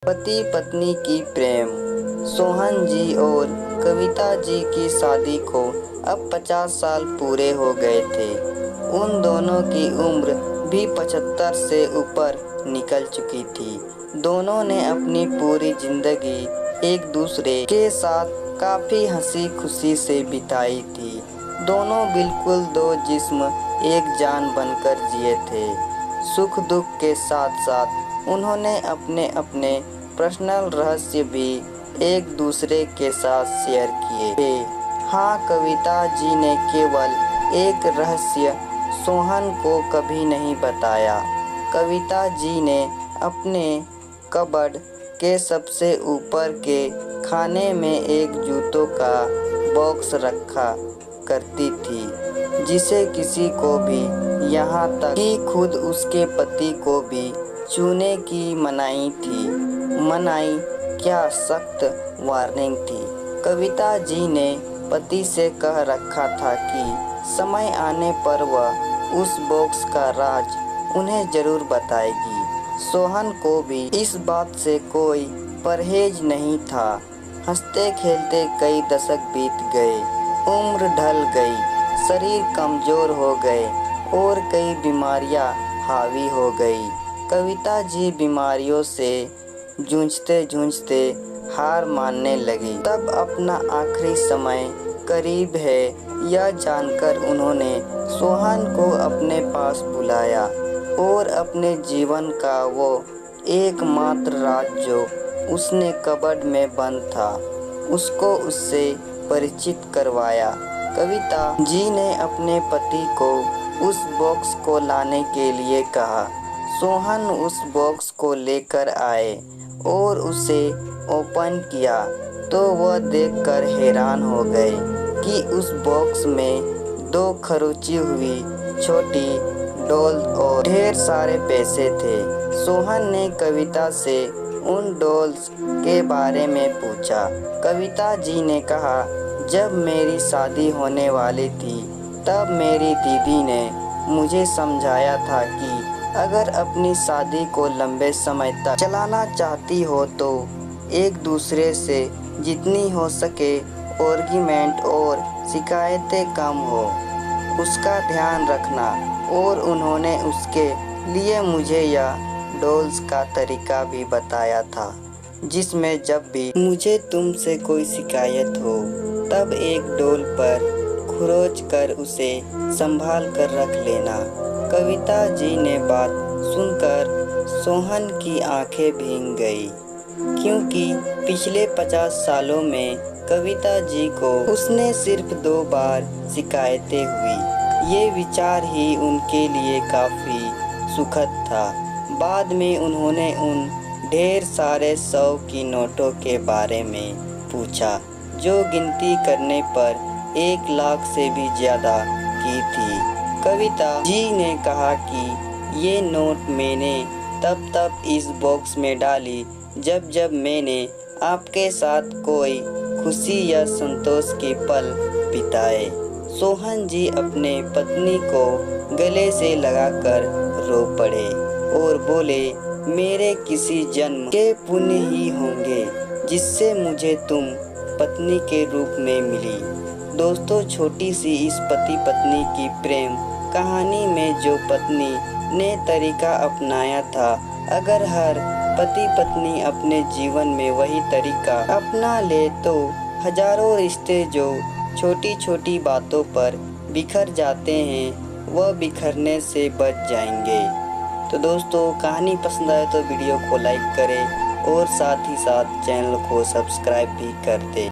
पति पत्नी की प्रेम। सोहन जी और कविता जी की शादी को अब 50 साल पूरे हो गए थे। उन दोनों की उम्र भी 75 से ऊपर निकल चुकी थी। दोनों ने अपनी पूरी जिंदगी एक दूसरे के साथ काफ़ी हंसी खुशी से बिताई थी। दोनों बिल्कुल दो जिस्म एक जान बनकर जिए थे। सुख दुख के साथ साथ उन्होंने अपने अपने पर्सनल रहस्य भी एक दूसरे के साथ शेयर किए थे। हाँ, कविता जी ने केवल एक रहस्य सोहन को कभी नहीं बताया। कविता जी ने अपने कबर्ड के सबसे ऊपर के खाने में एक जूतों का बॉक्स रखा करती थी, जिसे किसी को भी, यहाँ तक कि खुद उसके पति को भी छूने की मनाही थी। मनाही क्या, सख्त वार्निंग थी। कविता जी ने पति से कह रखा था कि समय आने पर वह उस बॉक्स का राज उन्हें जरूर बताएगी। सोहन को भी इस बात से कोई परहेज नहीं था। हंसते खेलते कई दशक बीत गए, उम्र ढल गई, शरीर कमजोर हो गए और कई बीमारियां हावी हो गई। कविता जी बीमारियों से जूझते जूझते हार मानने लगी। तब अपना आखिरी समय करीब है यह जानकर उन्होंने सोहन को अपने पास बुलाया और अपने जीवन का वो एकमात्र राज जो उसने कबर्ड में बंद था, उसको उससे परिचित करवाया। कविता जी ने अपने पति को उस बॉक्स को लाने के लिए कहा। सोहन उस बॉक्स को लेकर आए और उसे ओपन किया तो वह देखकर हैरान हो गए कि उस बॉक्स में 2 खरोंची हुई छोटी डॉल और ढेर सारे पैसे थे। सोहन ने कविता से उन डॉल्स के बारे में पूछा। कविता जी ने कहा, जब मेरी शादी होने वाली थी तब मेरी दीदी ने मुझे समझाया था कि अगर अपनी शादी को लंबे समय तक चलाना चाहती हो तो एक दूसरे से जितनी हो सके आर्गुमेंट और शिकायतें कम हो, उसका ध्यान रखना। और उन्होंने उसके लिए मुझे यह डॉल्स का तरीका भी बताया था, जिसमें जब भी मुझे तुमसे कोई शिकायत हो तब एक डॉल पर खरोच कर उसे संभाल कर रख लेना। कविता जी ने बात सुनकर सोहन की आंखें भीग गई, क्योंकि पिछले 50 सालों में कविता जी को उसने सिर्फ 2 बार शिकायतें हुई। ये विचार ही उनके लिए काफ़ी सुखद था। बाद में उन्होंने उन ढेर सारे 100 की नोटों के बारे में पूछा, जो गिनती करने पर 1 लाख से भी ज़्यादा की थी। कविता जी ने कहा कि ये नोट मैंने तब इस बॉक्स में डाली जब जब मैंने आपके साथ कोई खुशी या संतोष के पल बिताए। सोहन जी अपने पत्नी को गले से लगाकर रो पड़े और बोले, मेरे किसी जन्म के पुण्य ही होंगे जिससे मुझे तुम पत्नी के रूप में मिली। दोस्तों, छोटी सी इस पति पत्नी की प्रेम कहानी में जो पत्नी ने तरीका अपनाया था, अगर हर पति पत्नी अपने जीवन में वही तरीका अपना ले तो हजारों रिश्ते जो छोटी छोटी बातों पर बिखर जाते हैं वह बिखरने से बच जाएंगे। तो दोस्तों, कहानी पसंद आए तो वीडियो को लाइक करें और साथ ही साथ चैनल को सब्सक्राइब भी कर दें।